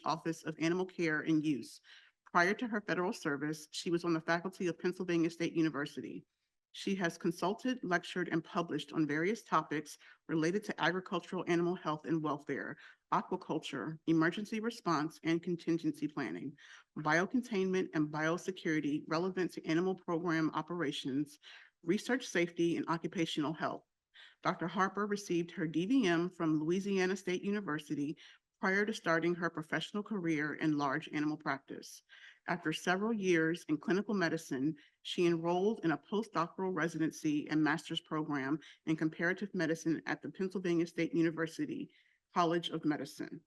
Office of Animal Care and Use. Prior to her federal service, she was on the faculty of Pennsylvania State University. She has consulted, lectured, and published on various topics related to agricultural animal health and welfare, aquaculture, emergency response, and contingency planning, biocontainment and biosecurity relevant to animal program operations, research safety, and occupational health. Dr. Harper received her DVM from Louisiana State University prior to starting her professional career in large animal practice. After several years in clinical medicine, she enrolled in a postdoctoral residency and master's program in comparative medicine at the Pennsylvania State University College of Medicine.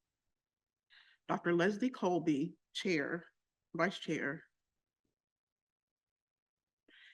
Dr. Leslie Colby, Vice Chair,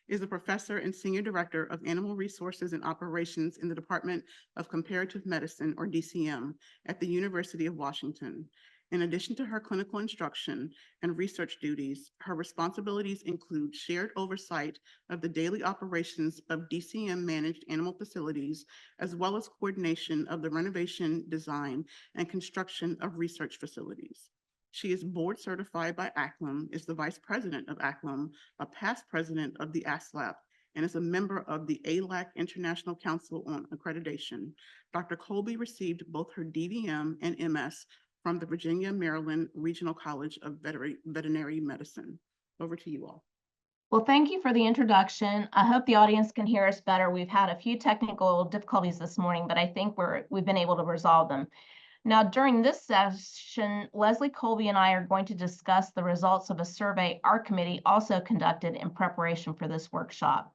is a professor and senior director of animal resources and operations in the Department of Comparative Medicine, or DCM, at the University of Washington. In addition to her clinical instruction and research duties, her responsibilities include shared oversight of the daily operations of DCM-managed animal facilities, as well as coordination of the renovation, design, and construction of research facilities. She is board certified by ACLM, is the vice president of ACLM, a past president of the ASLAP, and is a member of the ALAC International Council on Accreditation. Dr. Colby received both her DVM and MS from the Virginia, Maryland Regional College of Veterinary Medicine. Over to you all. Well, thank you for the introduction. I hope the audience can hear us better. We've had a few technical difficulties this morning, but I think we've been able to resolve them. Now, during this session, Leslie Colby and I are going to discuss the results of a survey our committee also conducted in preparation for this workshop.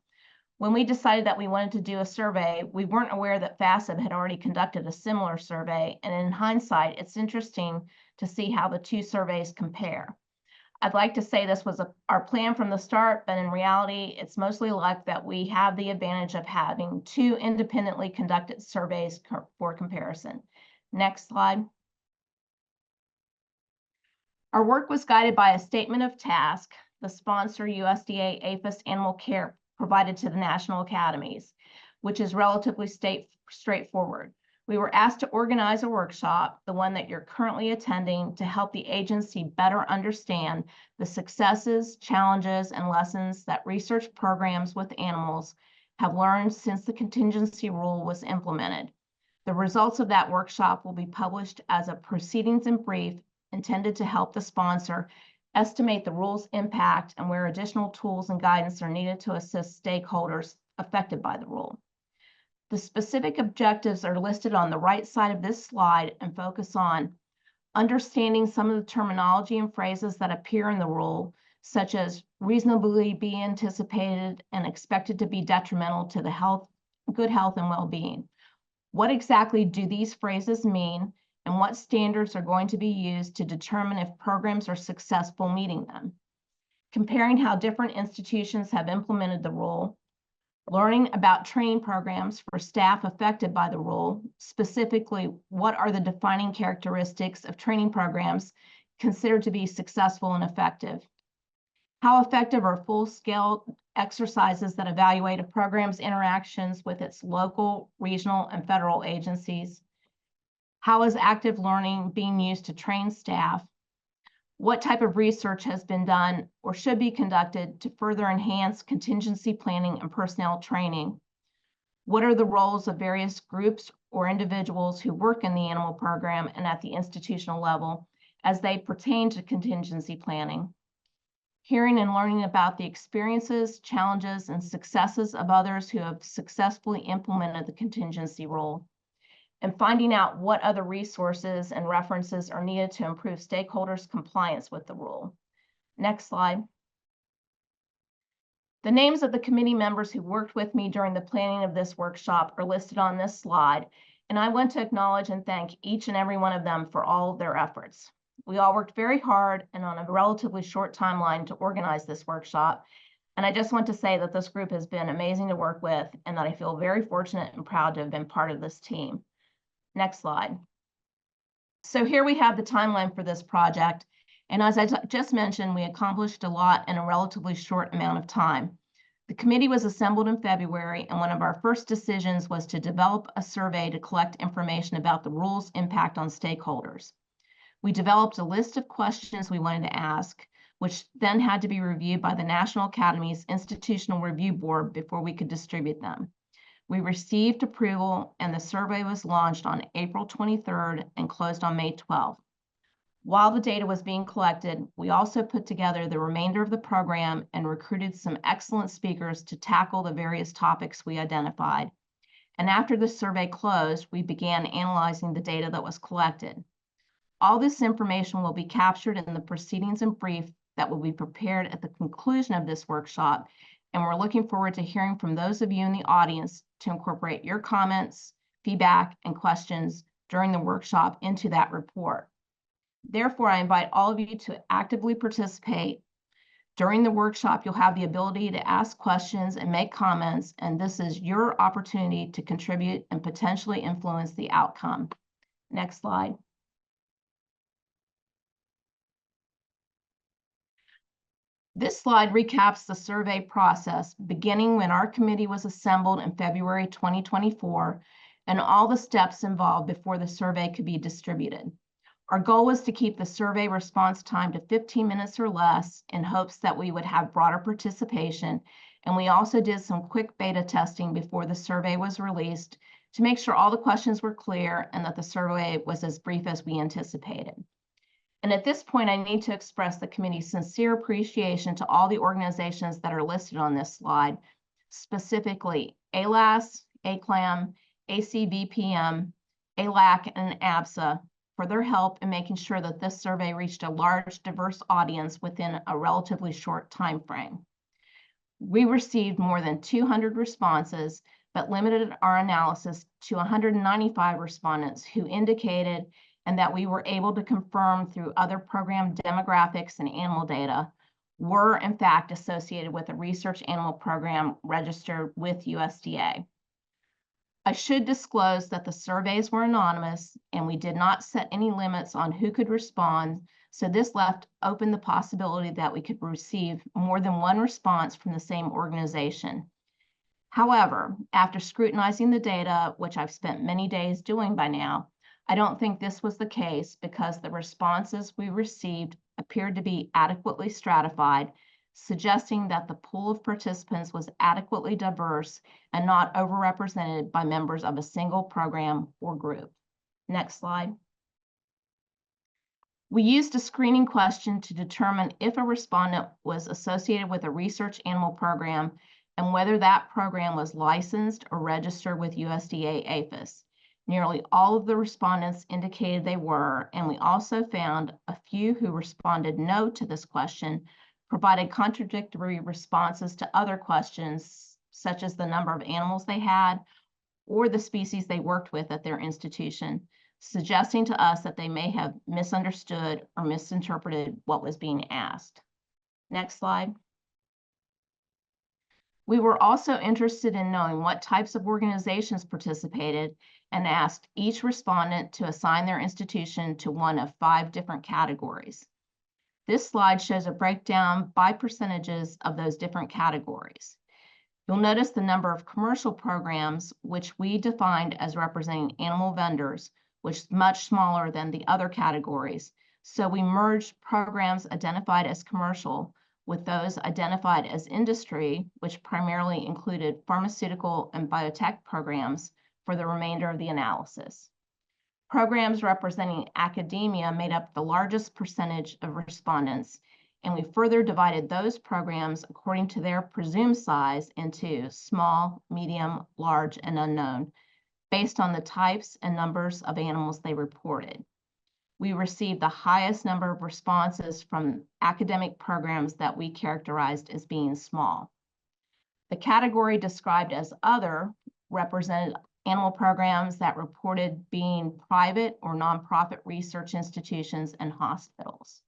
When we decided that we wanted to do a survey, we weren't aware that FASB had already conducted a similar survey, and in hindsight, it's interesting to see how the two surveys compare. I'd like to say this was our plan from the start, but in reality, it's mostly luck that we have the advantage of having two independently conducted surveys for comparison. Next slide. Our work was guided by a statement of task, the sponsor USDA APHIS Animal Care provided to the National Academies, which is relatively straightforward. We were asked to organize a workshop, the one that you're currently attending, to help the agency better understand the successes, challenges, and lessons that research programs with animals have learned since the contingency rule was implemented. The results of that workshop will be published as a proceedings in brief intended to help the sponsor estimate the rule's impact and where additional tools and guidance are needed to assist stakeholders affected by the rule. The specific objectives are listed on the right side of this slide and focus on understanding some of the terminology and phrases that appear in the rule, such as reasonably be anticipated and expected to be detrimental to the good health and well-being. What exactly do these phrases mean, and what standards are going to be used to determine if programs are successful meeting them? Comparing how different institutions have implemented the rule, learning about training programs for staff affected by the rule, specifically what are the defining characteristics of training programs considered to be successful and effective? How effective are full-scale exercises that evaluate a program's interactions with its local, regional, and federal agencies? How is active learning being used to train staff? What type of research has been done or should be conducted to further enhance contingency planning and personnel training? What are the roles of various groups or individuals who work in the animal program and at the institutional level as they pertain to contingency planning? Hearing and learning about the experiences, challenges, and successes of others who have successfully implemented the contingency rule, and finding out what other resources and references are needed to improve stakeholders' compliance with the rule. Next slide. The names of the committee members who worked with me during the planning of this workshop are listed on this slide, and I want to acknowledge and thank each and every one of them for all of their efforts. We all worked very hard and on a relatively short timeline to organize this workshop, and I just want to say that this group has been amazing to work with and that I feel very fortunate and proud to have been part of this team. Next slide. So here we have the timeline for this project, and as I just mentioned, we accomplished a lot in a relatively short amount of time. The committee was assembled in February, and one of our first decisions was to develop a survey to collect information about the rule's impact on stakeholders. We developed a list of questions we wanted to ask, which then had to be reviewed by the National Academy's Institutional Review Board before we could distribute them. We received approval and the survey was launched on April 23rd and closed on May 12th. While the data was being collected, we also put together the remainder of the program and recruited some excellent speakers to tackle the various topics we identified. And after the survey closed, we began analyzing the data that was collected. All this information will be captured in the proceedings and brief that will be prepared at the conclusion of this workshop, and we're looking forward to hearing from those of you in the audience to incorporate your comments, feedback, and questions during the workshop into that report. Therefore, I invite all of you to actively participate. During the workshop, you'll have the ability to ask questions and make comments, and this is your opportunity to contribute and potentially influence the outcome. Next slide. This slide recaps the survey process, beginning when our committee was assembled in February 2024, and all the steps involved before the survey could be distributed. Our goal was to keep the survey response time to 15 minutes or less in hopes that we would have broader participation, and we also did some quick beta testing before the survey was released to make sure all the questions were clear and that the survey was as brief as we anticipated. And at this point, I need to express the committee's sincere appreciation to all the organizations that are listed on this slide, specifically ALAS, ACLAM, ACVPM, ALAC, and ABSA, for their help in making sure that this survey reached a large, diverse audience within a relatively short time frame. We received more than 200 responses, but limited our analysis to 195 respondents who indicated and that we were able to confirm through other program demographics and animal data were in fact associated with a research animal program registered with USDA. I should disclose that the surveys were anonymous and we did not set any limits on who could respond, so this left open the possibility that we could receive more than one response from the same organization. However, after scrutinizing the data, which I've spent many days doing by now, I don't think this was the case because the responses we received appeared to be adequately stratified, suggesting that the pool of participants was adequately diverse and not overrepresented by members of a single program or group. Next slide. We used a screening question to determine if a respondent was associated with a research animal program and whether that program was licensed or registered with USDA APHIS. Nearly all of the respondents indicated they were, and we also found a few who responded no to this question, provided contradictory responses to other questions, such as the number of animals they had or the species they worked with at their institution, suggesting to us that they may have misunderstood or misinterpreted what was being asked. Next slide. We were also interested in knowing what types of organizations participated and asked each respondent to assign their institution to one of 5 different categories. This slide shows a breakdown by percentages of those different categories. You'll notice the number of commercial programs, which we defined as representing animal vendors, which is much smaller than the other categories. So we merged programs identified as commercial with those identified as industry, which primarily included pharmaceutical and biotech programs for the remainder of the analysis. Programs representing academia made up the largest percentage of respondents, and we further divided those programs according to their presumed size into small, medium, large, and unknown, based on the types and numbers of animals they reported. We received the highest number of responses from academic programs that we characterized as being small. The category described as other represented animal programs that reported being private or nonprofit research institutions and hospitals.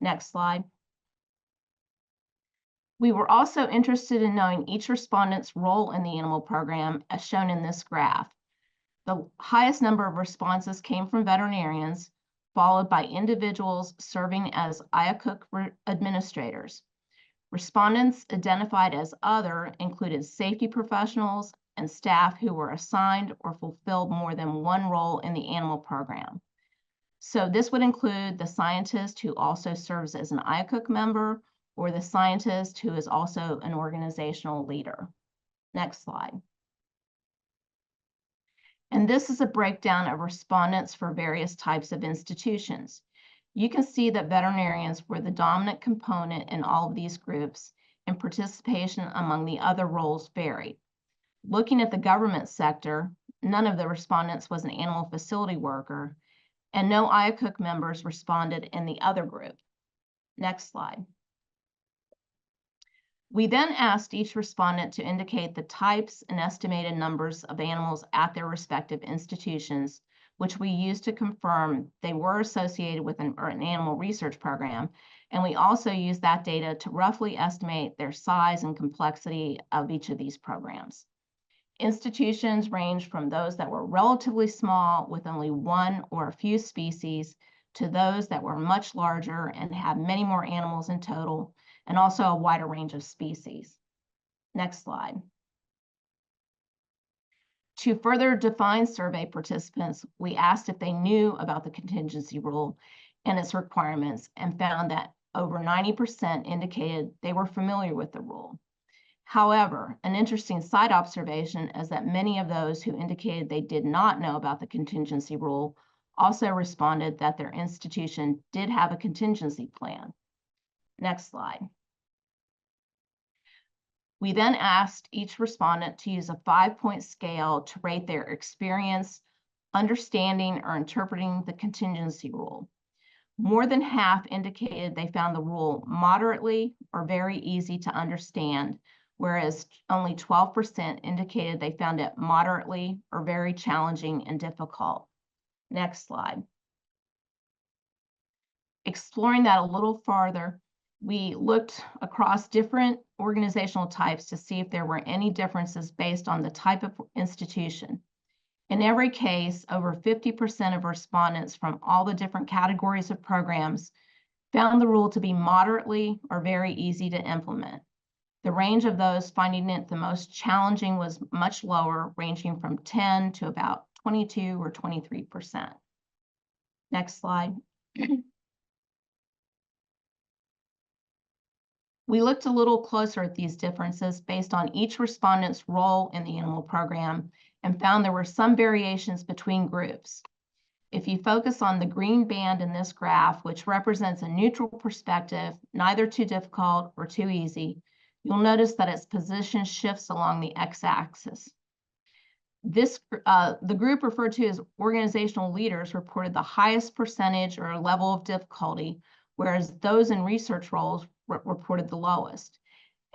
Next slide. We were also interested in knowing each respondent's role in the animal program, as shown in this graph. The highest number of responses came from veterinarians, followed by individuals serving as IACUC administrators. Respondents identified as other included safety professionals and staff who were assigned or fulfilled more than one role in the animal program. So this would include the scientist who also serves as an IACUC member, or the scientist who is also an organizational leader. Next slide. And this is a breakdown of respondents for various types of institutions. You can see that veterinarians were the dominant component in all of these groups, and participation among the other roles varied. Looking at the government sector, none of the respondents was an animal facility worker, and no IACUC members responded in the other group. Next slide. We then asked each respondent to indicate the types and estimated numbers of animals at their respective institutions, which we used to confirm they were associated with an animal research program, and we also used that data to roughly estimate their size and complexity of each of these programs. Institutions ranged from those that were relatively small with only one or a few species to those that were much larger and had many more animals in total, and also a wider range of species. Next slide. To further define survey participants, we asked if they knew about the contingency rule and its requirements, and found that over 90% indicated they were familiar with the rule. However, an interesting side observation is that many of those who indicated they did not know about the contingency rule also responded that their institution did have a contingency plan. Next slide. We then asked each respondent to use a 5-point scale to rate their experience, understanding, or interpreting the contingency rule. More than half indicated they found the rule moderately or very easy to understand, whereas only 12% indicated they found it moderately or very challenging and difficult. Next slide. Exploring that a little farther, we looked across different organizational types to see if there were any differences based on the type of institution. In every case, over 50% of respondents from all the different categories of programs found the rule to be moderately or very easy to implement. The range of those finding it the most challenging was much lower, ranging from 10 to about 22 or 23%. Next slide. We looked a little closer at these differences based on each respondent's role in the animal program and found there were some variations between groups. If you focus on the green band in this graph, which represents a neutral perspective, neither too difficult or too easy, you'll notice that its position shifts along the x-axis. The group referred to as organizational leaders reported the highest percentage or level of difficulty, whereas those in research roles reported the lowest.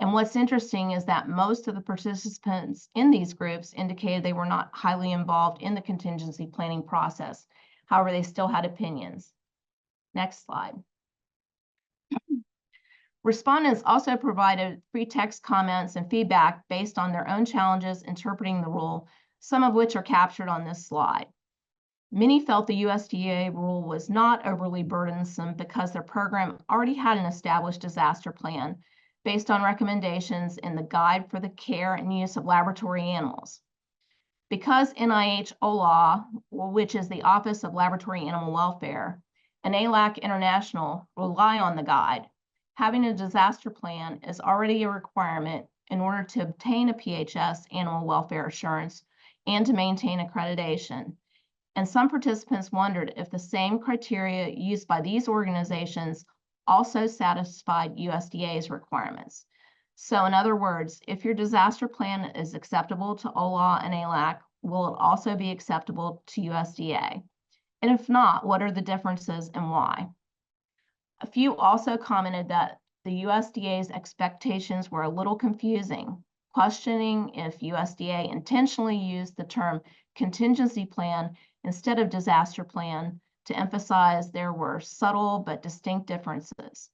And what's interesting is that most of the participants in these groups indicated they were not highly involved in the contingency planning process. However, they still had opinions. Next slide. Respondents also provided free text comments and feedback based on their own challenges interpreting the rule, some of which are captured on this slide. Many felt the USDA rule was not overly burdensome because their program already had an established disaster plan based on recommendations in the Guide for the Care and Use of Laboratory Animals. Because NIH OLAW, which is the Office of Laboratory Animal Welfare, and ALAC International rely on the guide, having a disaster plan is already a requirement in order to obtain a PHS animal welfare assurance and to maintain accreditation. And some participants wondered if the same criteria used by these organizations also satisfied USDA's requirements. So in other words, if your disaster plan is acceptable to OLAW and ALAC, will it also be acceptable to USDA? And if not, what are the differences and why? A few also commented that the USDA's expectations were a little confusing, questioning if USDA intentionally used the term contingency plan instead of disaster plan to emphasize there were subtle but distinct differences.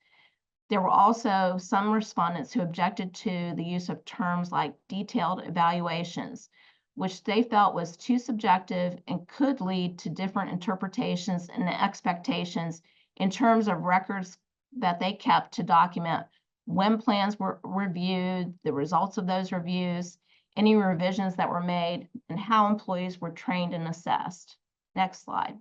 There were also some respondents who objected to the use of terms like detailed evaluations, which they felt was too subjective and could lead to different interpretations and expectations in terms of records that they kept to document when plans were reviewed, the results of those reviews, any revisions that were made, and how employees were trained and assessed. Next slide.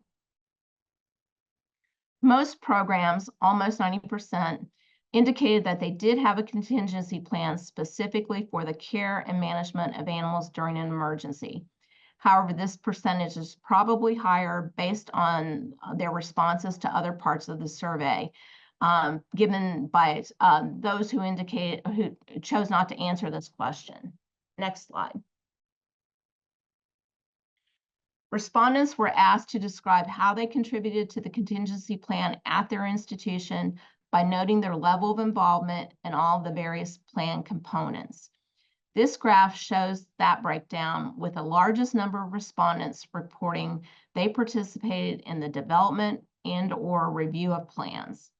Most programs, almost 90%, indicated that they did have a contingency plan specifically for the care and management of animals during an emergency. However, this percentage is probably higher based on their responses to other parts of the survey, given by those who chose not to answer this question. Next slide. Respondents were asked to describe how they contributed to the contingency plan at their institution by noting their level of involvement in all of the various plan components. This graph shows that breakdown, with the largest number of respondents reporting they participated in the development and/or review of plans.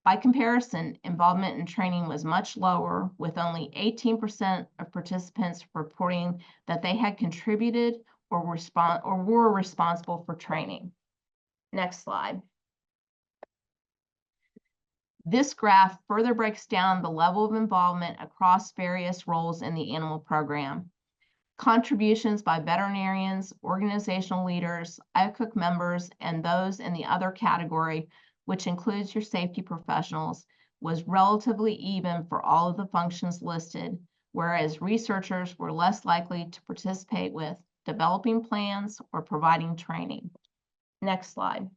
By comparison, involvement in training was much lower, with only 18% of participants reporting that they had contributed or were responsible for training. Next slide. This graph further breaks down the level of involvement across various roles in the animal program. Contributions by veterinarians, organizational leaders, IACUC members, and those in the other category, which includes your safety professionals, was relatively even for all of the functions listed, whereas researchers were less likely to participate with developing plans or providing training. Next slide.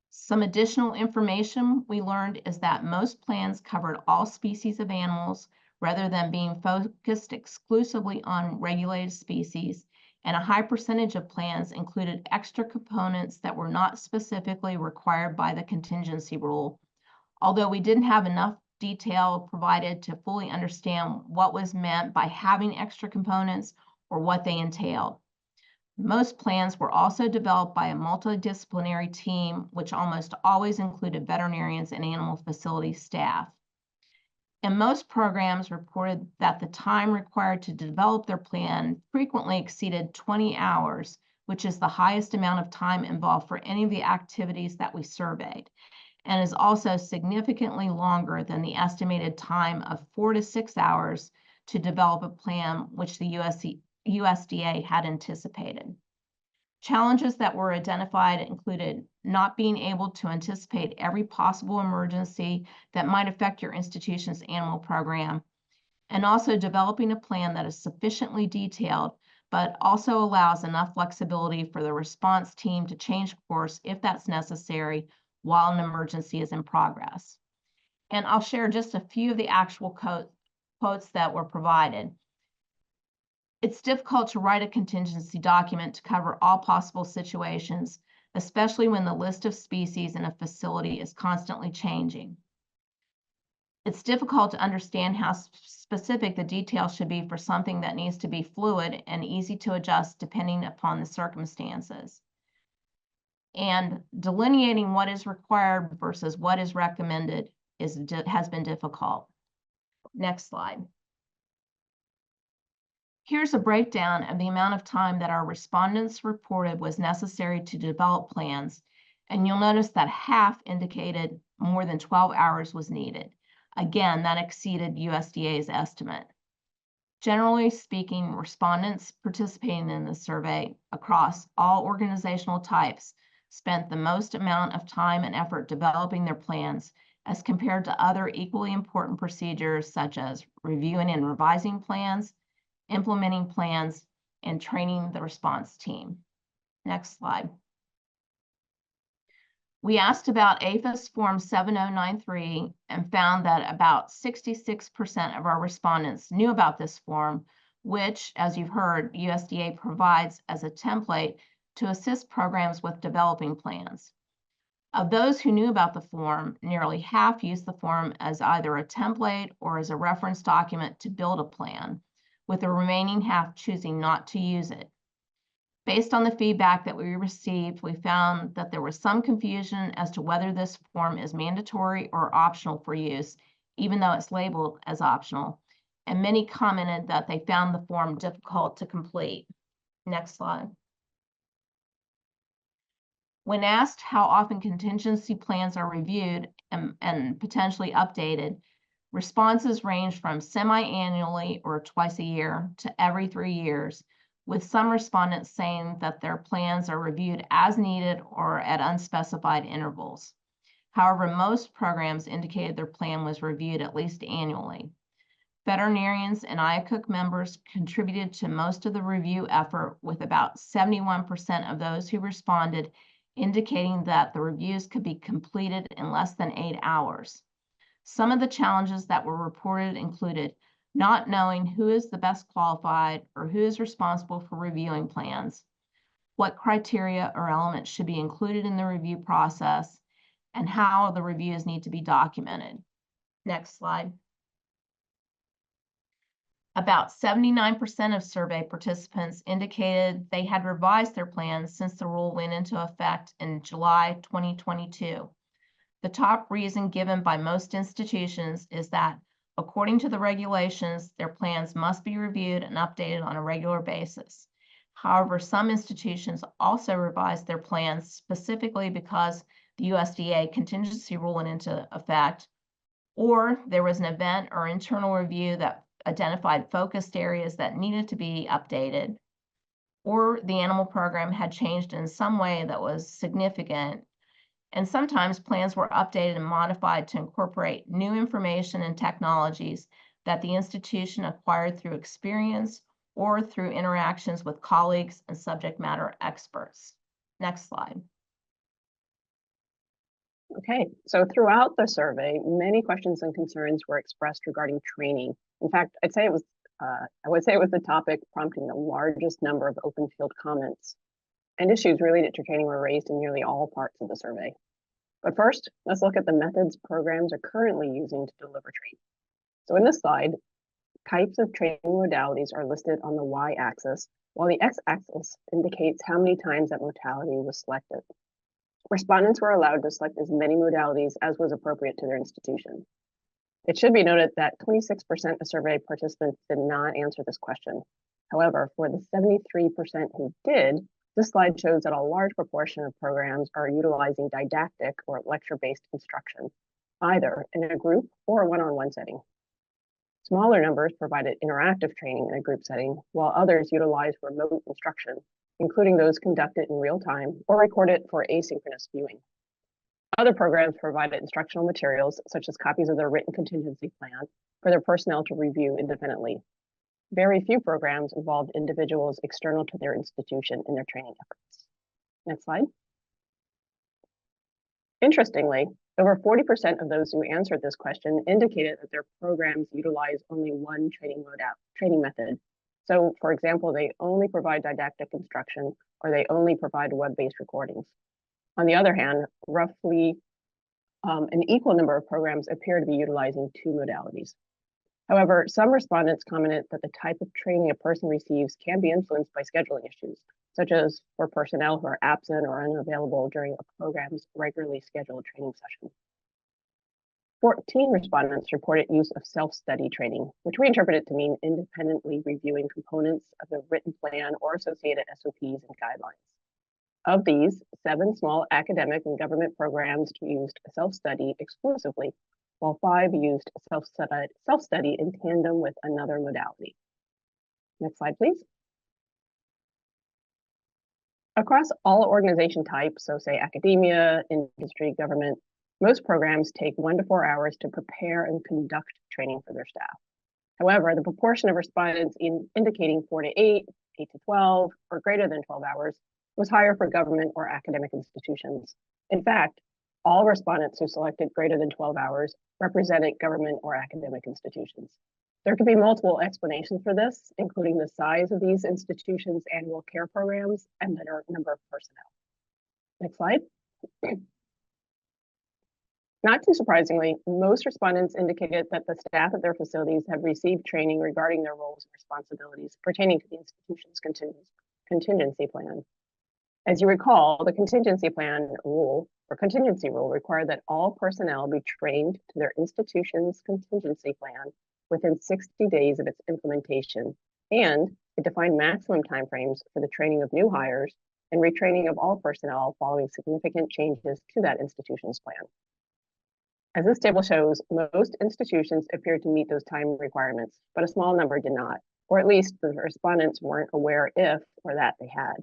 Some additional information we learned is that most plans covered all species of animals rather than being focused exclusively on regulated species, and a high percentage of plans included extra components that were not specifically required by the contingency rule, although we didn't have enough detail provided to fully understand what was meant by having extra components or what they entailed. Most plans were also developed by a multidisciplinary team, which almost always included veterinarians and animal facility staff. And most programs reported that the time required to develop their plan frequently exceeded 20 hours, which is the highest amount of time involved for any of the activities that we surveyed, and is also significantly longer than the estimated time of 4 to 6 hours to develop a plan, which the USDA had anticipated. Challenges that were identified included not being able to anticipate every possible emergency that might affect your institution's animal program, and also developing a plan that is sufficiently detailed, but also allows enough flexibility for the response team to change course if that's necessary while an emergency is in progress. And I'll share just a few of the actual quotes that were provided. It's difficult to write a contingency document to cover all possible situations, especially when the list of species in a facility is constantly changing. It's difficult to understand how specific the details should be for something that needs to be fluid and easy to adjust depending upon the circumstances. And delineating what is required versus what is recommended has been difficult. Next slide. Here's a breakdown of the amount of time that our respondents reported was necessary to develop plans, and you'll notice that half indicated more than 12 hours was needed. Again, that exceeded USDA's estimate. Generally speaking, respondents participating in the survey across all organizational types spent the most amount of time and effort developing their plans as compared to other equally important procedures such as reviewing and revising plans, implementing plans, and training the response team. Next slide. We asked about APHIS Form 7093 and found that about 66% of our respondents knew about this form, which, as you've heard, USDA provides as a template to assist programs with developing plans. Of those who knew about the form, nearly half used the form as either a template or as a reference document to build a plan, with the remaining half choosing not to use it. Based on the feedback that we received, we found that there was some confusion as to whether this form is mandatory or optional for use, even though it's labeled as optional, and many commented that they found the form difficult to complete. Next slide. When asked how often contingency plans are reviewed and potentially updated, responses range from semi-annually or twice a year to every 3 years, with some respondents saying that their plans are reviewed as needed or at unspecified intervals. However, most programs indicated their plan was reviewed at least annually. Veterinarians and IACUC members contributed to most of the review effort, with about 71% of those who responded indicating that the reviews could be completed in less than 8 hours. Some of the challenges that were reported included not knowing who is the best qualified or who is responsible for reviewing plans, what criteria or elements should be included in the review process, and how the reviews need to be documented. Next slide. About 79% of survey participants indicated they had revised their plans since the rule went into effect in July 2022. The top reason given by most institutions is that, according to the regulations, their plans must be reviewed and updated on a regular basis. However, some institutions also revised their plans specifically because the USDA contingency rule went into effect, or there was an event or internal review that identified focused areas that needed to be updated, or the animal program had changed in some way that was significant. And sometimes plans were updated and modified to incorporate new information and technologies that the institution acquired through experience or through interactions with colleagues and subject matter experts. Next slide. Okay, so throughout the survey, many questions and concerns were expressed regarding training. In fact, I would say it was the topic prompting the largest number of open field comments, and issues related to training were raised in nearly all parts of the survey. But first, let's look at the methods programs are currently using to deliver training. So in this slide, types of training modalities are listed on the y-axis, while the x-axis indicates how many times that modality was selected. Respondents were allowed to select as many modalities as was appropriate to their institution. It should be noted that 26% of survey participants did not answer this question. However, for the 73% who did, this slide shows that a large proportion of programs are utilizing didactic or lecture-based instruction, either in a group or a one-on-one setting. Smaller numbers provided interactive training in a group setting, while others utilized remote instruction, including those conducted in real time or recorded for asynchronous viewing. Other programs provided instructional materials, such as copies of their written contingency plan, for their personnel to review independently. Very few programs involved individuals external to their institution in their training efforts. Next slide. Interestingly, over 40% of those who answered this question indicated that their programs utilize only one training method. So, for example, they only provide didactic instruction, or they only provide web-based recordings. On the other hand, roughly an equal number of programs appear to be utilizing two modalities. However, some respondents commented that the type of training a person receives can be influenced by scheduling issues, such as for personnel who are absent or unavailable during a program's regularly scheduled training session. 14 respondents reported use of self-study training, which we interpreted to mean independently reviewing components of the written plan or associated SOPs and guidelines. Of these, 7 small academic and government programs used self-study exclusively, while 5 used self-study in tandem with another modality. Next slide, please. Across all organization types, so say academia, industry, government, most programs take 1 to 4 hours to prepare and conduct training for their staff. However, the proportion of respondents indicating 4 to 8, 8 to 12, or greater than 12 hours was higher for government or academic institutions. In fact, all respondents who selected greater than 12 hours represented government or academic institutions. There could be multiple explanations for this, including the size of these institutions' annual care programs and the number of personnel. Next slide. Not too surprisingly, most respondents indicated that the staff at their facilities have received training regarding their roles and responsibilities pertaining to the institution's contingency plan. As you recall, the contingency plan rule or contingency rule required that all personnel be trained to their institution's contingency plan within 60 days of its implementation, and it defined maximum timeframes for the training of new hires and retraining of all personnel following significant changes to that institution's plan. As this table shows, most institutions appeared to meet those time requirements, but a small number did not. or at least the respondents weren't aware if or that they had.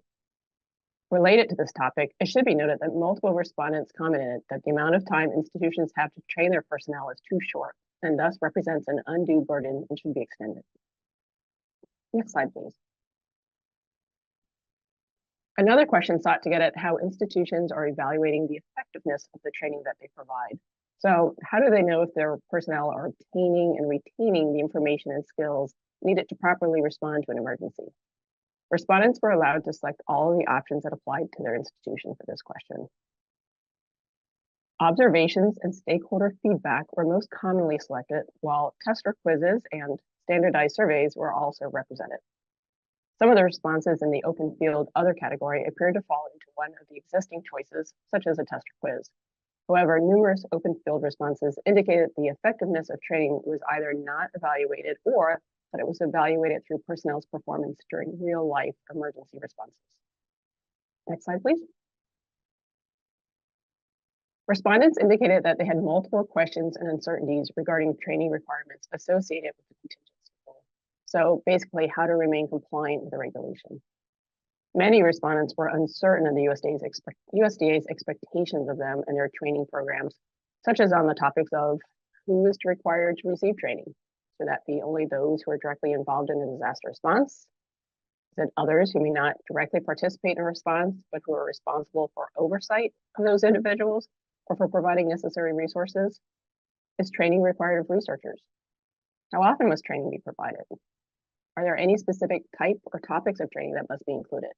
Related to this topic, it should be noted that multiple respondents commented that the amount of time institutions have to train their personnel is too short and thus represents an undue burden and should be extended. Next slide, please. Another question sought to get at how institutions are evaluating the effectiveness of the training that they provide. So how do they know if their personnel are obtaining and retaining the information and skills needed to properly respond to an emergency? Respondents were allowed to select all of the options that applied to their institution for this question. Observations and stakeholder feedback were most commonly selected, while tester quizzes and standardized surveys were also represented. Some of the responses in the open field other category appeared to fall into one of the existing choices, such as a tester quiz. However, numerous open field responses indicated the effectiveness of training was either not evaluated or that it was evaluated through personnel's performance during real-life emergency responses. Next slide, please. Respondents indicated that they had multiple questions and uncertainties regarding training requirements associated with the contingency rule. So basically, how to remain compliant with the regulation. Many respondents were uncertain of the USDA's expectations of them and their training programs, such as on the topics of who is required to receive training. Should that be only those who are directly involved in a disaster response? Is it others who may not directly participate in a response, but who are responsible for oversight of those individuals or for providing necessary resources? Is training required of researchers? How often must training be provided? Are there any specific type or topics of training that must be included?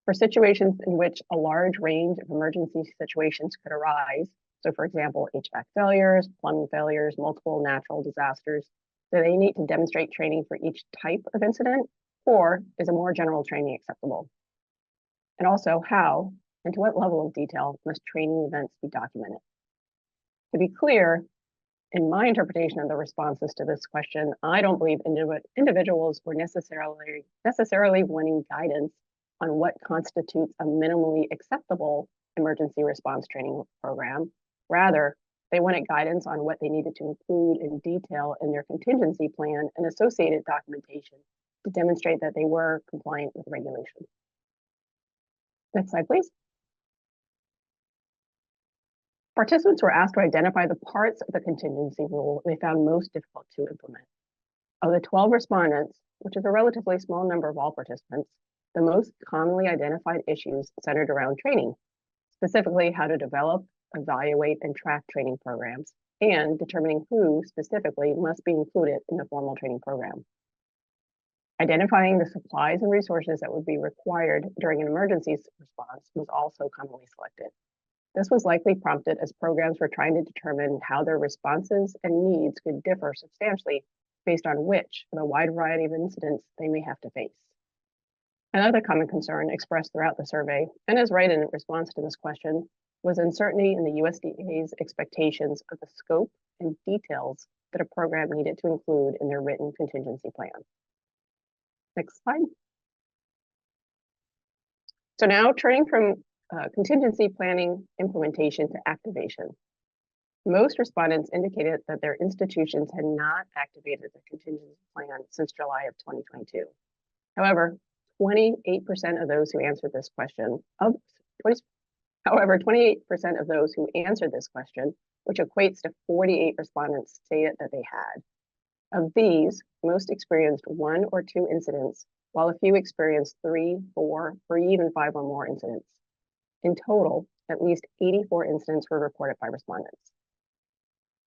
For situations in which a large range of emergency situations could arise, so for example, HVAC failures, plumbing failures, multiple natural disasters, do they need to demonstrate training for each type of incident, or is a more general training acceptable? And also, how and to what level of detail must training events be documented? To be clear, in my interpretation of the responses to this question, I don't believe individuals were necessarily wanting guidance on what constitutes a minimally acceptable emergency response training program. Rather, they wanted guidance on what they needed to include in detail in their contingency plan and associated documentation to demonstrate that they were compliant with regulation. Next slide, please. Participants were asked to identify the parts of the contingency rule they found most difficult to implement. Of the 12 respondents, which is a relatively small number of all participants, the most commonly identified issues centered around training, specifically how to develop, evaluate, and track training programs, and determining who specifically must be included in the formal training program. Identifying the supplies and resources that would be required during an emergency response was also commonly selected. This was likely prompted as programs were trying to determine how their responses and needs could differ substantially based on which of the wide variety of incidents they may have to face. Another common concern expressed throughout the survey, and as right in response to this question, was uncertainty in the USDA's expectations of the scope and details that a program needed to include in their written contingency plan. Next slide. So now turning from contingency planning implementation to activation. Most respondents indicated that their institutions had not activated the contingency plan since July of 2022. However, 28% of those who answered this question, 28% of those who answered this question, which equates to 48 respondents, stated that they had. Of these, most experienced 1 or 2 incidents, while a few experienced 3, 4, or even 5 or more incidents. In total, at least 84 incidents were reported by respondents.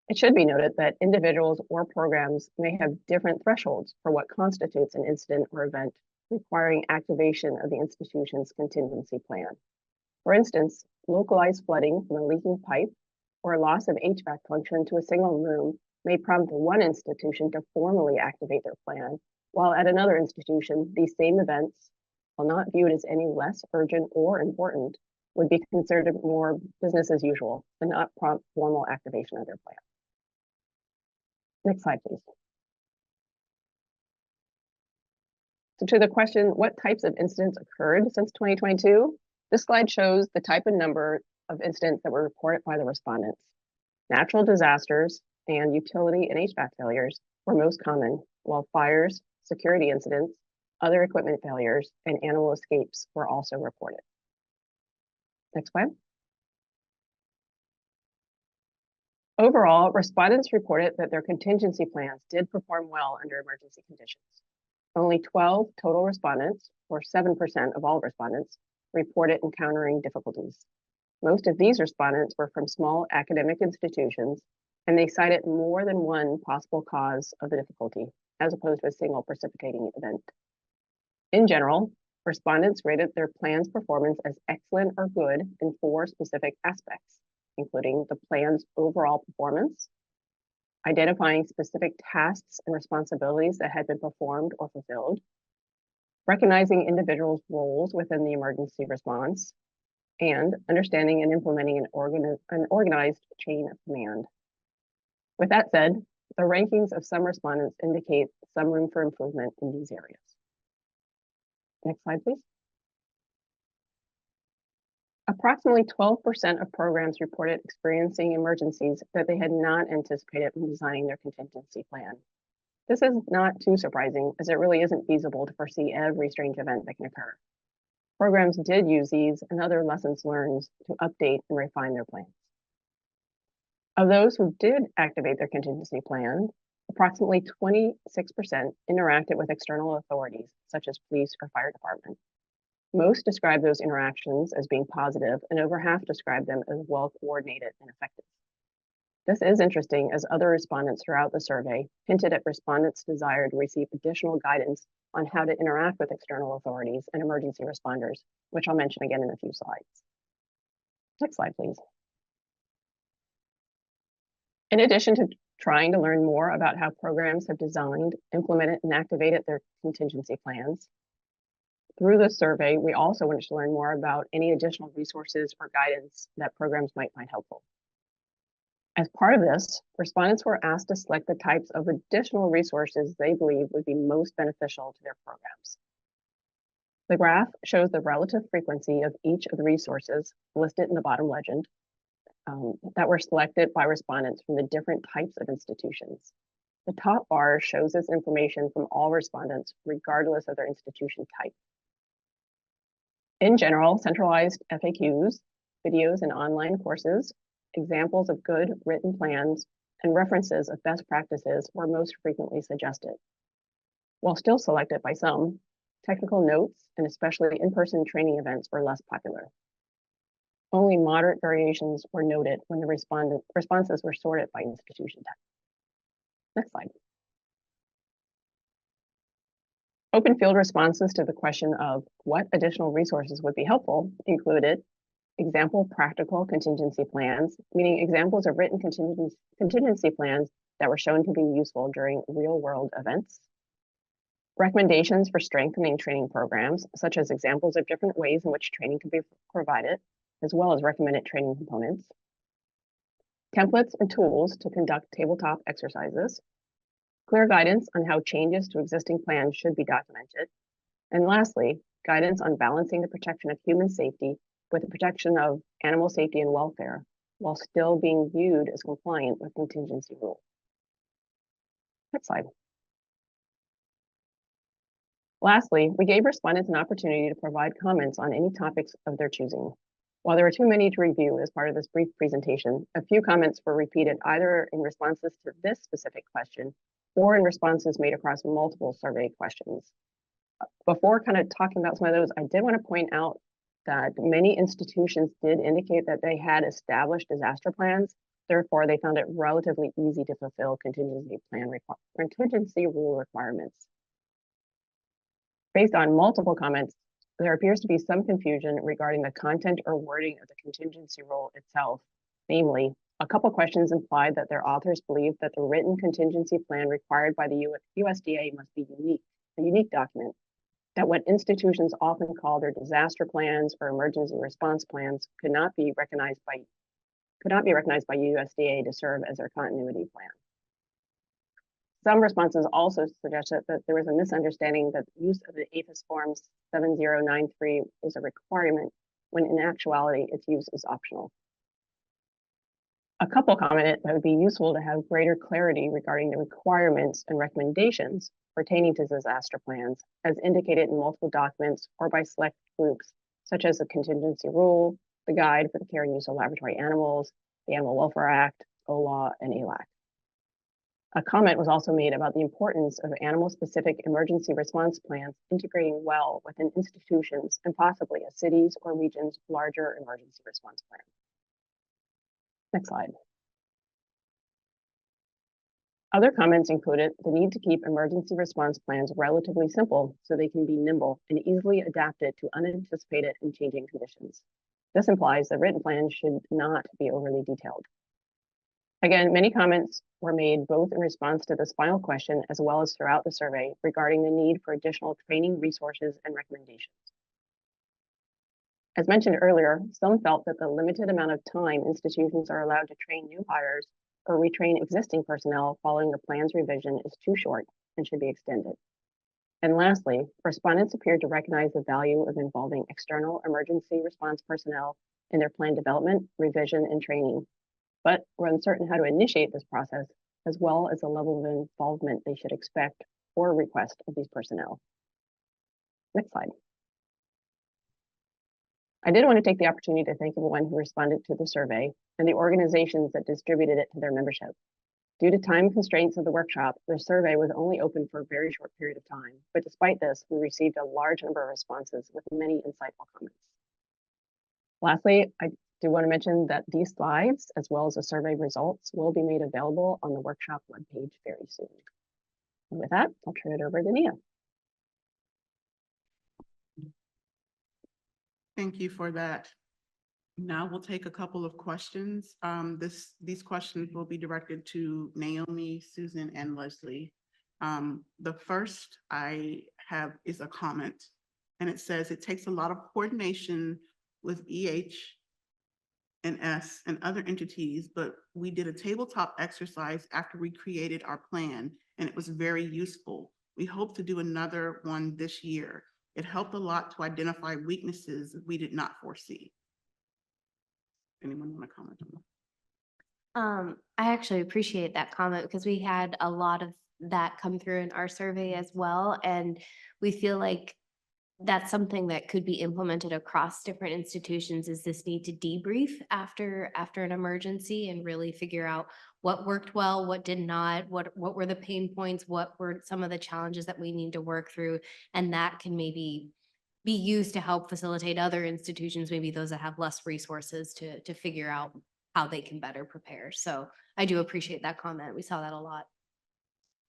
It should be noted that individuals or programs may have different thresholds for what constitutes an incident or event requiring activation of the institution's contingency plan. For instance, localized flooding from a leaking pipe or loss of HVAC function to a single room may prompt one institution to formally activate their plan, while at another institution, these same events, while not viewed as any less urgent or important, would be considered more business as usual and not prompt formal activation of their plan. Next slide, please. So to the question, what types of incidents occurred since 2022? This slide shows the type and number of incidents that were reported by the respondents. Natural disasters and utility and HVAC failures were most common, while fires, security incidents, other equipment failures, and animal escapes were also reported. Next slide. Overall, respondents reported that their contingency plans did perform well under emergency conditions. Only 12 total respondents, or 7% of all respondents, reported encountering difficulties. Most of these respondents were from small academic institutions, and they cited more than one possible cause of the difficulty, as opposed to a single precipitating event. In general, respondents rated their plan's performance as excellent or good in 4 specific aspects, including the plan's overall performance, identifying specific tasks and responsibilities that had been performed or fulfilled, recognizing individuals' roles within the emergency response, and understanding and implementing an organized chain of command. With that said, the rankings of some respondents indicate some room for improvement in these areas. Next slide, please. Approximately 12% of programs reported experiencing emergencies that they had not anticipated when designing their contingency plan. This is not too surprising, as it really isn't feasible to foresee every strange event that can occur. Programs did use these and other lessons learned to update and refine their plans. Of those who did activate their contingency plan, approximately 26% interacted with external authorities, such as police or fire department. Most describe those interactions as being positive, and over half describe them as well coordinated and effective. This is interesting, as other respondents throughout the survey hinted at respondents' desire to receive additional guidance on how to interact with external authorities and emergency responders, which I'll mention again in a few slides. Next slide, please. In addition to trying to learn more about how programs have designed, implemented, and activated their contingency plans, through the survey, we also wanted to learn more about any additional resources or guidance that programs might find helpful. As part of this, respondents were asked to select the types of additional resources they believe would be most beneficial to their programs. The graph shows the relative frequency of each of the resources listed in the bottom legend that were selected by respondents from the different types of institutions. The top bar shows this information from all respondents, regardless of their institution type. In general, centralized FAQs, videos and online courses, examples of good written plans, and references of best practices were most frequently suggested. While still selected by some, technical notes and especially in-person training events were less popular. Only moderate variations were noted when the responses were sorted by institution type. Next slide. Open field responses to the question of what additional resources would be helpful included example practical contingency plans, meaning examples of written contingency plans that were shown to be useful during real-world events, recommendations for strengthening training programs, such as examples of different ways in which training could be provided, as well as recommended training components, templates and tools to conduct tabletop exercises, clear guidance on how changes to existing plans should be documented, and lastly, guidance on balancing the protection of human safety with the protection of animal safety and welfare, while still being viewed as compliant with contingency rules. Next slide. Lastly, we gave respondents an opportunity to provide comments on any topics of their choosing. While there were too many to review as part of this brief presentation, a few comments were repeated either in responses to this specific question or in responses made across multiple survey questions. Before kind of talking about some of those, I did want to point out that many institutions did indicate that they had established disaster plans. Therefore, they found it relatively easy to fulfill contingency rule requirements. Based on multiple comments, there appears to be some confusion regarding the content or wording of the contingency rule itself. Namely, a couple questions implied that their authors believed that the written contingency plan required by the USDA must be a unique document, that what institutions often call their disaster plans or emergency response plans could not be recognized by USDA to serve as their continuity plan. Some responses also suggested that there was a misunderstanding that the use of the APHIS Form 7093 is a requirement, when in actuality its use is optional. A couple commented that it would be useful to have greater clarity regarding the requirements and recommendations pertaining to disaster plans as indicated in multiple documents or by select groups, such as the contingency rule, the guide for the care and use of laboratory animals, the Animal Welfare Act, OLAW, and ALAC. A comment was also made about the importance of animal-specific emergency response plans integrating well within institutions and possibly a city's or region's larger emergency response plan. Next slide. Other comments included the need to keep emergency response plans relatively simple so they can be nimble and easily adapted to unanticipated and changing conditions. This implies that written plans should not be overly detailed. Again, many comments were made both in response to this final question as well as throughout the survey regarding the need for additional training resources and recommendations. As mentioned earlier, some felt that the limited amount of time institutions are allowed to train new hires or retrain existing personnel following the plan's revision is too short and should be extended. And lastly, respondents appeared to recognize the value of involving external emergency response personnel in their plan development, revision, and training, but were uncertain how to initiate this process, as well as the level of involvement they should expect or request of these personnel. Next slide. I did want to take the opportunity to thank everyone who responded to the survey and the organizations that distributed it to their membership. Due to time constraints of the workshop, the survey was only open for a very short period of time, but despite this, we received a large number of responses with many insightful comments. Lastly, I do want to mention that these slides, as well as the survey results, will be made available on the workshop webpage very soon. And with that, I'll turn it over to Nia. Thank you for that. Now we'll take a couple of questions. These questions will be directed to Naomi, Susan, and Leslie. The first I have is a comment, and it says, it takes a lot of coordination with and other entities, but we did a tabletop exercise after we created our plan, and it was very useful. We hope to do another one this year. It helped a lot to identify weaknesses we did not foresee. Anyone want to comment on that? I actually appreciate that comment because we had a lot of that come through in our survey as well. And we feel like that's something that could be implemented across different institutions, is this need to debrief after an emergency and really figure out what worked well, what did not, what were the pain points, what were some of the challenges that we need to work through. And that can maybe be used to help facilitate other institutions, maybe those that have less resources, to figure out how they can better prepare. So I do appreciate that comment. We saw that a lot.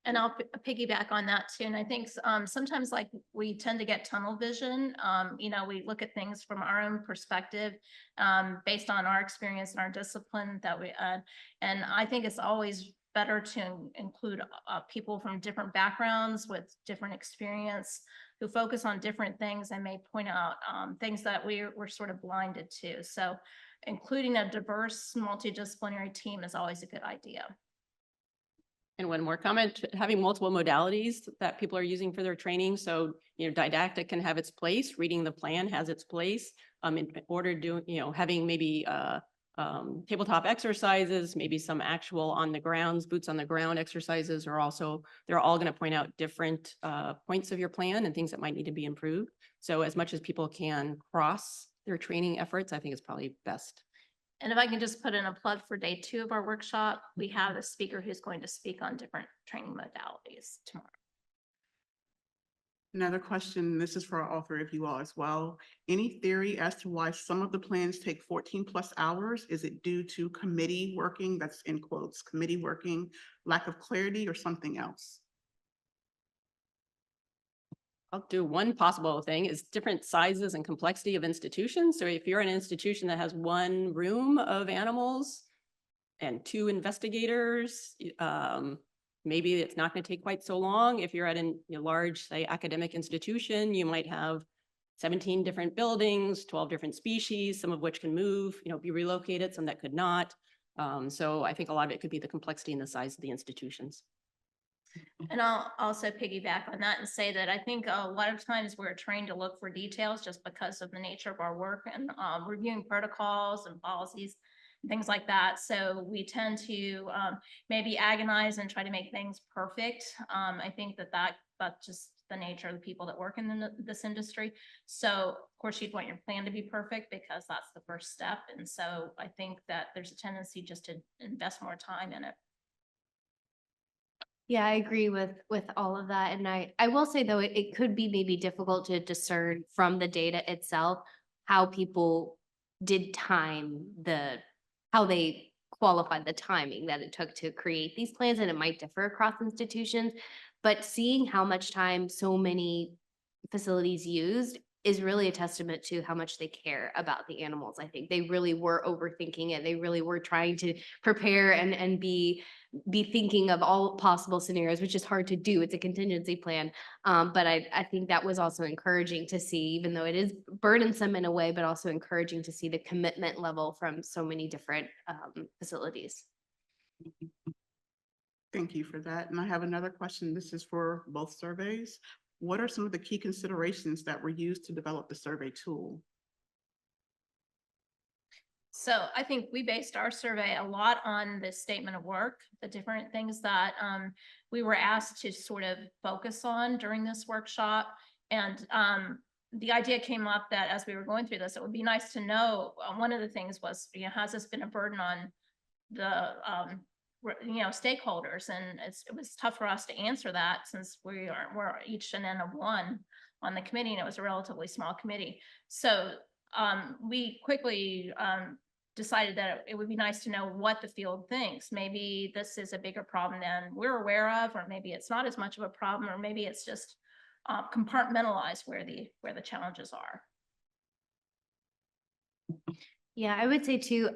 And I'll piggyback on that too. And I think sometimes like we tend to get tunnel vision. We look at things from our own perspective based on our experience and our discipline that we and I think it's always better to include people from different backgrounds with different experience who focus on different things and may point out things that we're sort of blinded to. So including a diverse multidisciplinary team is always a good idea. And one more comment, having multiple modalities that people are using for their training. So, didactic can have its place, reading the plan has its place. In order to, having maybe tabletop exercises, maybe some actual on the grounds, boots on the ground exercises are also, they're all going to point out different points of your plan and things that might need to be improved. So as much as people can cross their training efforts, I think it's probably best. And if I can just put in a plug for day 2 of our workshop, we have a speaker who's going to speak on different training modalities tomorrow. Another question, this is for all 3 of you all as well. Any theory as to why some of the plans take 14 plus hours? Is it due to committee working, that's in quotes, committee working, lack of clarity, or something else? I'll do one possible thing is different sizes and complexity of institutions. So if you're an institution that has 1 room of animals and 2 investigators, maybe it's not going to take quite so long. If you're at a large, say, academic institution, you might have 17 different buildings, 12 different species, some of which can move, be relocated, some that could not. So I think a lot of it could be the complexity and the size of the institutions. And I'll also piggyback on that and say that I think a lot of times we're trained to look for details just because of the nature of our work and reviewing protocols and policies. things like that. So we tend to maybe agonize and try to make things perfect. I think that's just the nature of the people that work in this industry. So of course you'd want your plan to be perfect because that's the first step. And so I think that there's a tendency just to invest more time in it. Yeah, I agree with all of that. And I will say though, it could be maybe difficult to discern from the data itself how people did time how they qualified the timing that it took to create these plans, and it might differ across institutions. But seeing how much time so many facilities used is really a testament to how much they care about the animals. I think they really were overthinking it. They really were trying to prepare and be thinking of all possible scenarios, which is hard to do. It's a contingency plan. But I think that was also encouraging to see, even though it is burdensome in a way, but also encouraging to see the commitment level from so many different facilities. Thank you for that. And I have another question. This is for both surveys. What are some of the key considerations that were used to develop the survey tool? So I think we based our survey a lot on the statement of work, the different things that we were asked to sort of focus on during this workshop. And the idea came up that as we were going through this, it would be nice to know, one of the things was, has this been a burden on the stakeholders? And it was tough for us to answer that since we're each an N of one on the committee, and it was a relatively small committee. So we quickly decided that it would be nice to know what the field thinks. Maybe this is a bigger problem than we're aware of, or maybe it's not as much of a problem, or maybe it's just compartmentalized where the challenges are. Yeah, I would say too,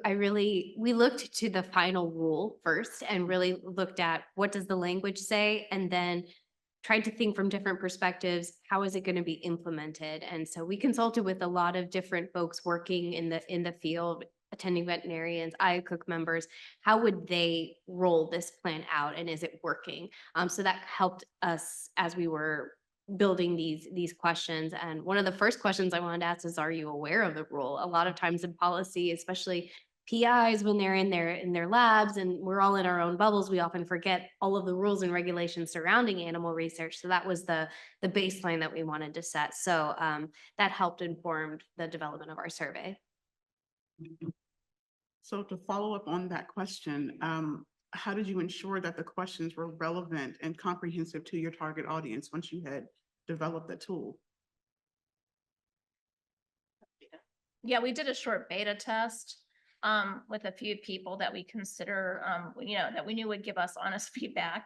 we looked to the final rule first and really looked at what does the language say, and then tried to think from different perspectives, how is it going to be implemented? And so we consulted with a lot of different folks working in the field, attending veterinarians, IACUC members. How would they roll this plan out, and is it working? So that helped us as we were building these questions. And one of the first questions I wanted to ask is, are you aware of the rule? A lot of times in policy, especially PIs, when they're in their labs and we're all in our own bubbles, we often forget all of the rules and regulations surrounding animal research. So that was the baseline that we wanted to set. So that helped inform the development of our survey. So to follow up on that question, how did you ensure that the questions were relevant and comprehensive to your target audience once you had developed the tool? Yeah, we did a short beta test with a few people that we consider, that we knew would give us honest feedback.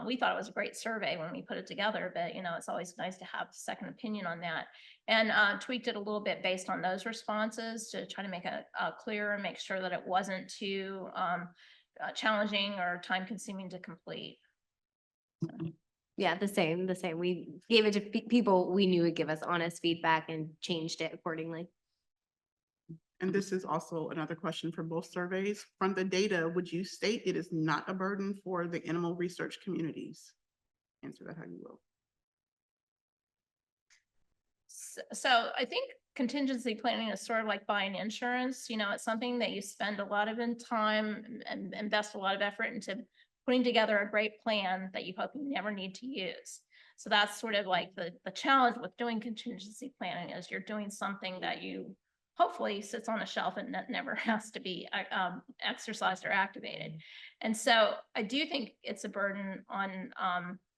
We thought it was a great survey when we put it together, but it's always nice to have a second opinion on that, and tweaked it a little bit based on those responses to try to make it clearer and make sure that it wasn't too challenging or time consuming to complete. Yeah, the same. We gave it to people we knew would give us honest feedback and changed it accordingly. And this is also another question for both surveys. From the data, would you state it is not a burden for the animal research communities? Answer that how you will. So I think contingency planning is sort of like buying insurance. It's something that you spend a lot of time and invest a lot of effort into putting together a great plan that you hope you never need to use. So that's sort of like the challenge with doing contingency planning, is you're doing something that you hopefully sits on a shelf and that never has to be exercised or activated. And so I do think it's a burden on,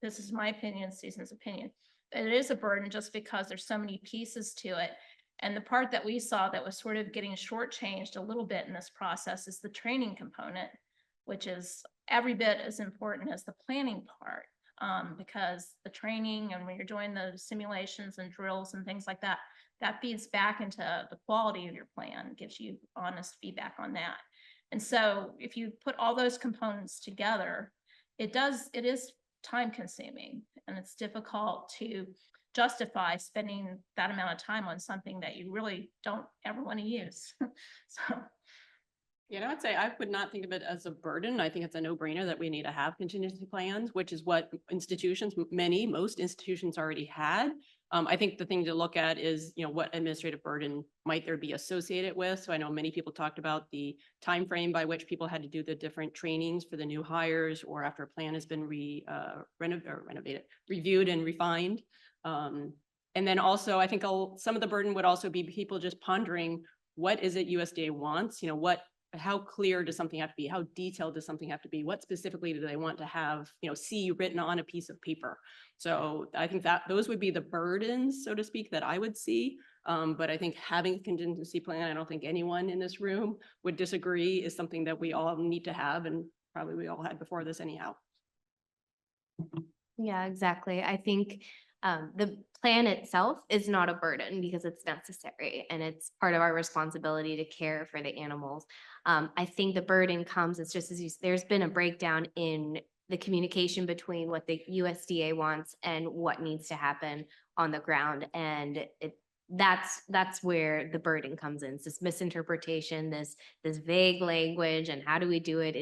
this is my opinion, Susan's opinion, it is a burden just because there's so many pieces to it. And the part that we saw that was sort of getting shortchanged a little bit in this process is the training component, which is every bit as important as the planning part, because the training and when you're doing the simulations and drills and things like that, that feeds back into the quality of your plan, gives you honest feedback on that. And so if you put all those components together, it is time consuming, and it's difficult to justify spending that amount of time on something that you really don't ever want to use. So. I would say I would not think of it as a burden. I think it's a no-brainer that we need to have contingency plans, which is what most institutions already had. I think the thing to look at is, what administrative burden might there be associated with? So I know many people talked about the time frame by which people had to do the different trainings for the new hires or after a plan has been renovated, reviewed and refined. And then also, I think some of the burden would also be people just pondering, what is it USDA wants? How clear does something have to be? How detailed does something have to be? What specifically do they want to have, see written on a piece of paper? So I think that those would be the burdens, so to speak, that I would see. But I think having a contingency plan, I don't think anyone in this room would disagree, is something that we all need to have, and probably we all had before this anyhow. Yeah, exactly. I think the plan itself is not a burden because it's necessary and it's part of our responsibility to care for the animals. I think the burden comes, it's just there's been a breakdown in the communication between what the USDA wants and what needs to happen on the ground. And that's where the burden comes in. It's this misinterpretation, this vague language, and how do we do it?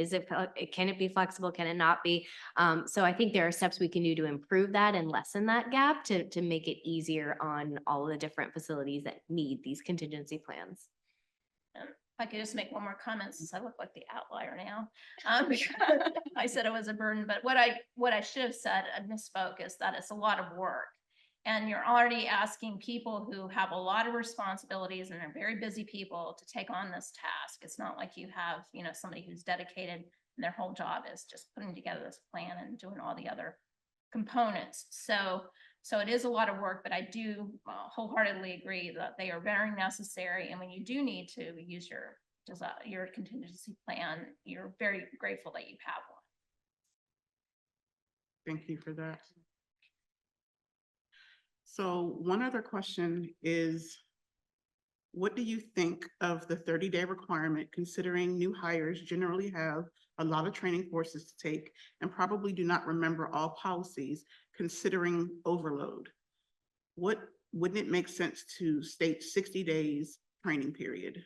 Can it be flexible? Can it not be? So I think there are steps we can do to improve that and lessen that gap to make it easier on all the different facilities that need these contingency plans. If I could just make one more comment since I look like the outlier now. I said it was a burden, but what I should have said, I misspoke, is that it's a lot of work. And you're already asking people who have a lot of responsibilities and are very busy people to take on this task. It's not like you have, somebody who's dedicated and their whole job is just putting together this plan and doing all the other components. So it is a lot of work, but I do wholeheartedly agree that they are very necessary. And when you do need to use your contingency plan, you're very grateful that you have one. Thank you for that. So one other question is, what do you think of the 30-day requirement, considering new hires generally have a lot of training courses to take and probably do not remember all policies, considering overload? Wouldn't it make sense to state 60 days training period?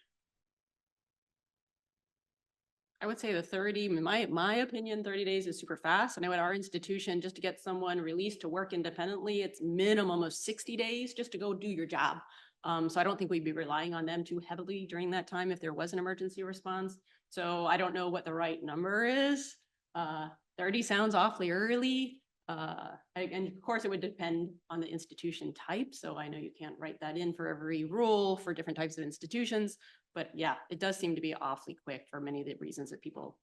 I would say the 30, in my opinion, 30 days is super fast. And I know at our institution, just to get someone released to work independently, it's minimum of 60 days just to go do your job. So I don't think we'd be relying on them too heavily during that time if there was an emergency response. So I don't know what the right number is. 30 sounds awfully early. And of course it would depend on the institution type. So I know you can't write that in for every rule for different types of institutions, but yeah, it does seem to be awfully quick for many of the reasons that people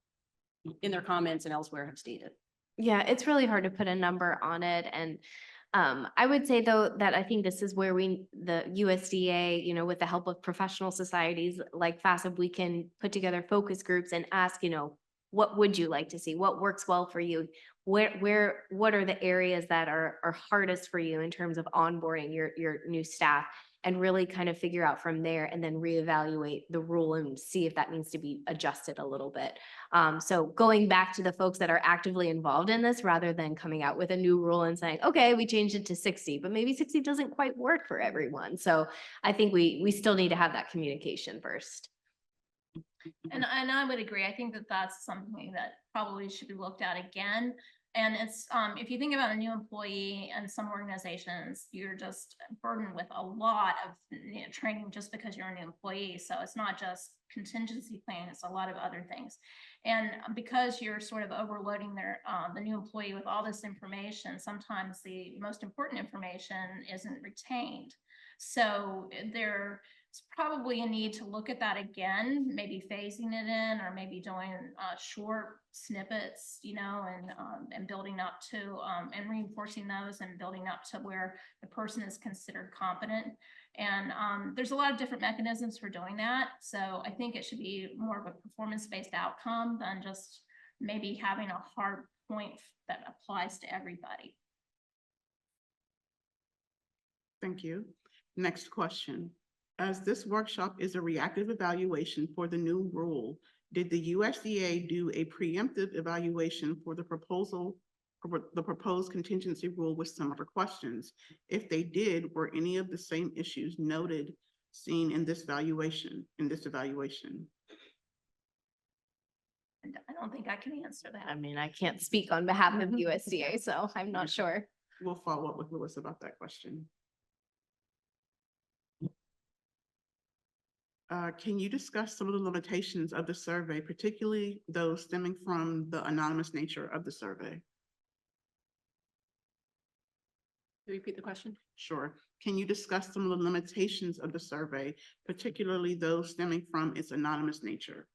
in their comments and elsewhere have stated. Yeah, it's really hard to put a number on it. And I would say though, that I think this is where the USDA, with the help of professional societies like FASB, we can put together focus groups and ask, what would you like to see? What works well for you? What are the areas that are hardest for you in terms of onboarding your new staff, and really kind of figure out from there and then reevaluate the rule and see if that needs to be adjusted a little bit. So going back to the folks that are actively involved in this, rather than coming out with a new rule and saying, okay, we changed it to 60, but maybe 60 doesn't quite work for everyone. So I think we still need to have that communication first. And I would agree. I think that that's something that probably should be looked at again. And it's, if you think about a new employee and some organizations, you're just burdened with a lot of training just because you're a new employee. So it's not just contingency plan, it's a lot of other things. And because you're sort of overloading the new employee with all this information, sometimes the most important information isn't retained. So there's probably a need to look at that again, maybe phasing it in, or maybe doing short snippets, and building up to and reinforcing those and building up to where the person is considered competent. And there's a lot of different mechanisms for doing that. So I think it should be more of a performance-based outcome than just maybe having a hard point that applies to everybody. Thank you. Next question. As this workshop is a reactive evaluation for the new rule, did the USDA do a preemptive evaluation for the proposed contingency rule with similar questions? If they did, were any of the same issues noted seen in this evaluation? And I don't think I can answer that. I mean, I can't speak on behalf of USDA, so I'm not sure. We'll follow up with Louis about that question. Can you discuss some of the limitations of the survey, particularly those stemming from the anonymous nature of the survey? Repeat the question. Sure. Can you discuss some of the limitations of the survey, particularly those stemming from its anonymous nature?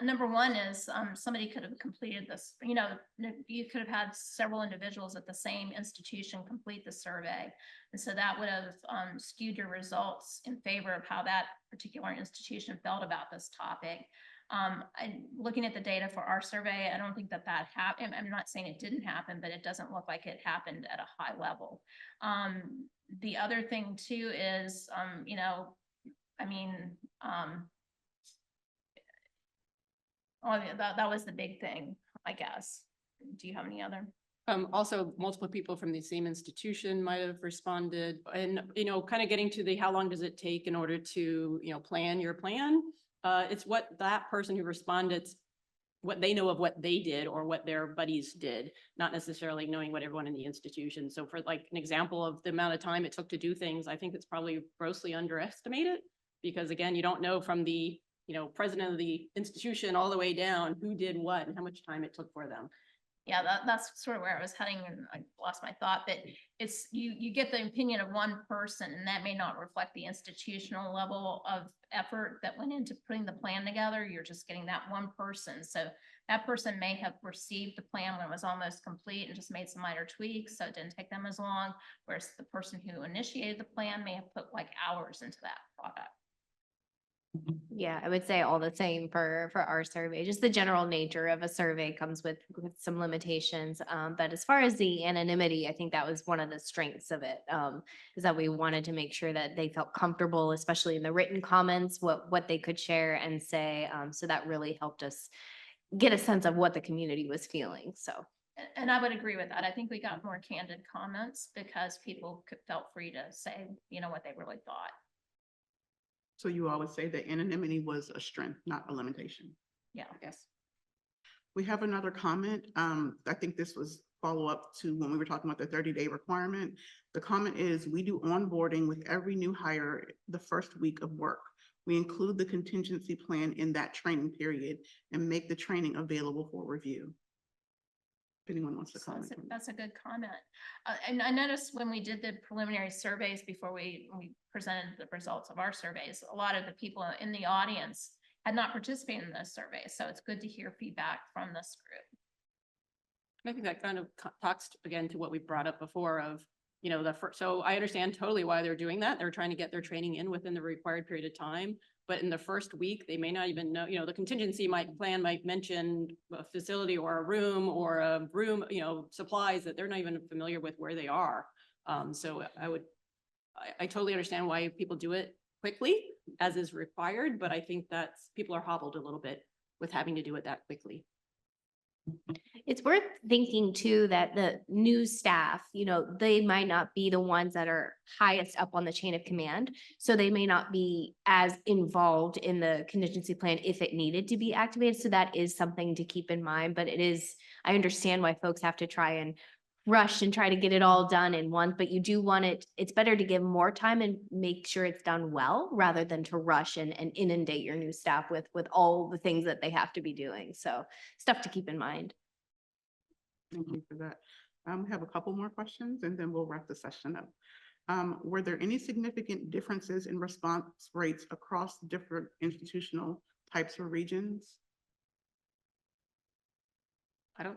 Number one is, somebody could have completed this, you could have had several individuals at the same institution complete the survey. And so that would have, skewed your results in favor of how that particular institution felt about this topic. And looking at the data for our survey, I don't think that happened. I'm not saying it didn't happen, but it doesn't look like it happened at a high level. The other thing too is, oh, yeah, that was the big thing, I guess. Do you have any other? Also, multiple people from the same institution might have responded, and, kind of getting to the, how long does it take in order to, plan your plan? It's what that person who responded, what they know of what they did or what their buddies did, not necessarily knowing what everyone in the institution. So for like an example of the amount of time it took to do things, I think it's probably grossly underestimated, because again, you don't know from the, president of the institution all the way down who did what and how much time it took for them. Yeah, that's sort of where I was heading, and I lost my thought, but it's, you get the opinion of one person, and that may not reflect the institutional level of effort that went into putting the plan together. You're just getting that one person. So that person may have received the plan when it was almost complete and just made some minor tweaks, so it didn't take them as long. Whereas the person who initiated the plan may have put like hours into that product. Yeah, I would say all the same for our survey. Just the general nature of a survey comes with some limitations. But as far as the anonymity, I think that was one of the strengths of it. Is that we wanted to make sure that they felt comfortable, especially in the written comments, what they could share and say. So that really helped us get a sense of what the community was feeling. So. And I would agree with that. I think we got more candid comments because people felt free to say, what they really thought. So you always say that anonymity was a strength, not a limitation. Yeah. Yes. We have another comment. I think this was follow up to when we were talking about the 30-day requirement. The comment is, we do onboarding with every new hire the first week of work. We include the contingency plan in that training period and make the training available for review. If anyone wants to So comment. that's a good comment. And I noticed when we did the preliminary surveys before we presented the results of our surveys, a lot of the people in the audience had not participated in those surveys. So it's good to hear feedback from this group. I think that kind of talks again to what we brought up before of, so I understand totally why they're doing that. They're trying to get their training in within the required period of time. But in the first week, they may not even know, the contingency plan might mention a facility or a room, supplies that they're not even familiar with where they are. So I totally understand why people do it quickly as is required, but I think that's, people are hobbled a little bit with having to do it that quickly. It's worth thinking too that the new staff, they might not be the ones that are highest up on the chain of command. So they may not be as involved in the contingency plan if it needed to be activated. So that is something to keep in mind, but I understand why folks have to try and rush and try to get it all done in one, but you do want it's better to give more time and make sure it's done well rather than to rush and inundate your new staff with all the things that they have to be doing. So stuff to keep in mind. Thank you for that. We have a couple more questions and then we'll wrap the session up. Were there any significant differences in response rates across different institutional types or regions?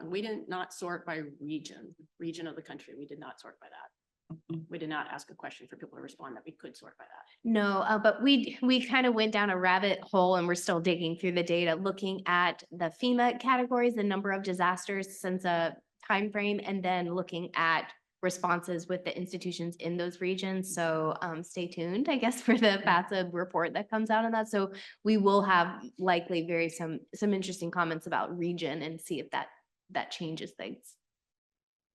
We did not sort by region of the country. We did not sort by that. We did not ask a question for people to respond that we could sort by that. No, but we kind of went down a rabbit hole and we're still digging through the data, looking at the FEMA categories, the number of disasters since a time frame, and then looking at responses with the institutions in those regions. So stay tuned, I guess, for the FAFSA report that comes out on that. So we will have likely some interesting comments about region and see if that changes things.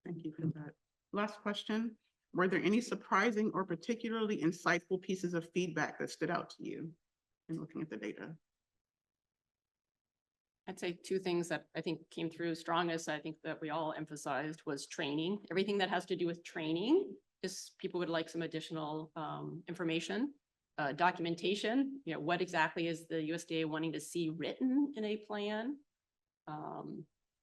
Thank you for that. Last question. Were there any surprising or particularly insightful pieces of feedback that stood out to you in looking at the data? I'd say two things that I think came through strongest, I think that we all emphasized, was training. Everything that has to do with training is people would like some additional information, documentation, what exactly is the USDA wanting to see written in a plan?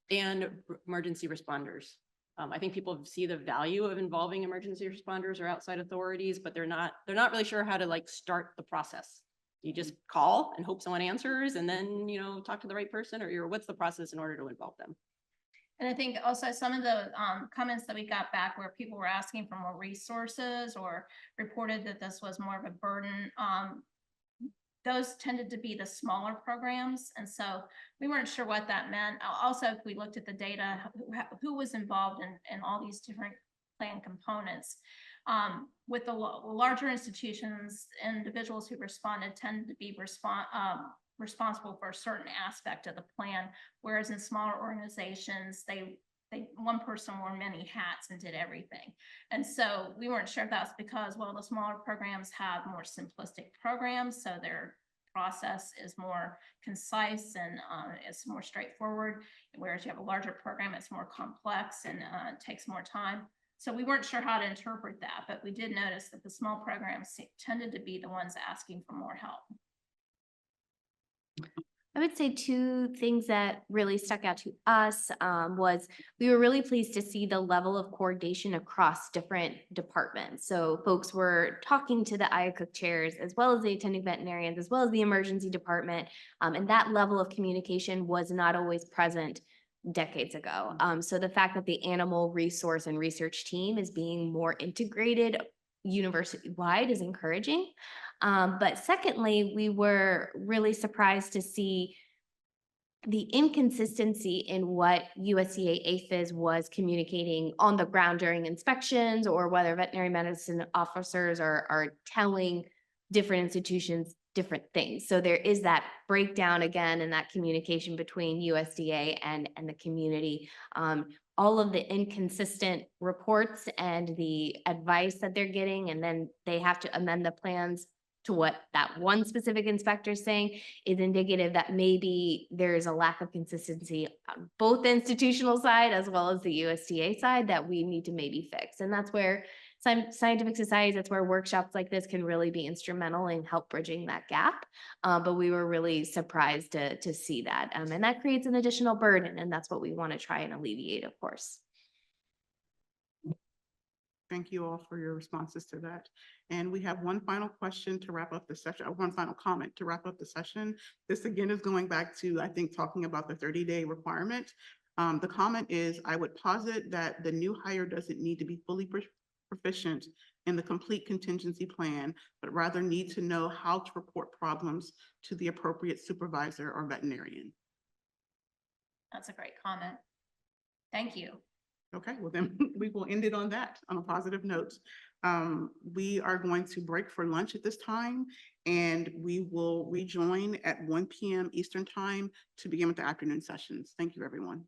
And emergency responders. I think people see the value of involving emergency responders or outside authorities, but they're not really sure how to like start the process. You just call and hope someone answers and then, talk to the right person, or what's the process in order to involve them? And I think also some of the comments that we got back where people were asking for more resources or reported that this was more of a burden. Those tended to be the smaller programs. And so we weren't sure what that meant. Also, if we looked at the data, who was involved in all these different plan components. With the larger institutions, individuals who responded tended to be responsible for a certain aspect of the plan, whereas in smaller organizations, one person wore many hats and did everything. And so we weren't sure if that's because, well, the smaller programs have more simplistic programs, so their process is more concise and it's more straightforward, whereas you have a larger program, it's more complex and takes more time. So we weren't sure how to interpret that, but we did notice that the small programs tended to be the ones asking for more help. I would say two things that really stuck out to us was we were really pleased to see the level of coordination across different departments. So folks were talking to the IACUC chairs, as well as the attending veterinarians, as well as the emergency department. And that level of communication was not always present decades ago. So the fact that the animal resource and research team is being more integrated university-wide is encouraging. But secondly, we were really surprised to see the inconsistency in what USDA APHIS was communicating on the ground during inspections, or whether veterinary medicine officers are telling different institutions different things. So there is that breakdown again in that communication between USDA and the community. All of the inconsistent reports and the advice that they're getting, and then they have to amend the plans to what that one specific inspector is saying, is indicative that maybe there is a lack of consistency on both the institutional side as well as the USDA side that we need to maybe fix. And that's where scientific societies, that's where workshops like this can really be instrumental in help bridging that gap. But we were really surprised to see that. And that creates an additional burden, and that's what we want to try and alleviate, of course. Thank you all for your responses to that. And we have one final question to wrap up the session, or one final comment to wrap up the session. This again is going back to, I think, talking about the 30-day requirement. The comment is, I would posit that the new hire doesn't need to be fully proficient in the complete contingency plan, but rather need to know how to report problems to the appropriate supervisor or veterinarian. That's a great comment. Thank you. Okay, well then we will end it on that, on a positive note. We are going to break for lunch at this time, and we will rejoin at 1 p.m. Eastern time to begin with the afternoon sessions. Thank you, everyone.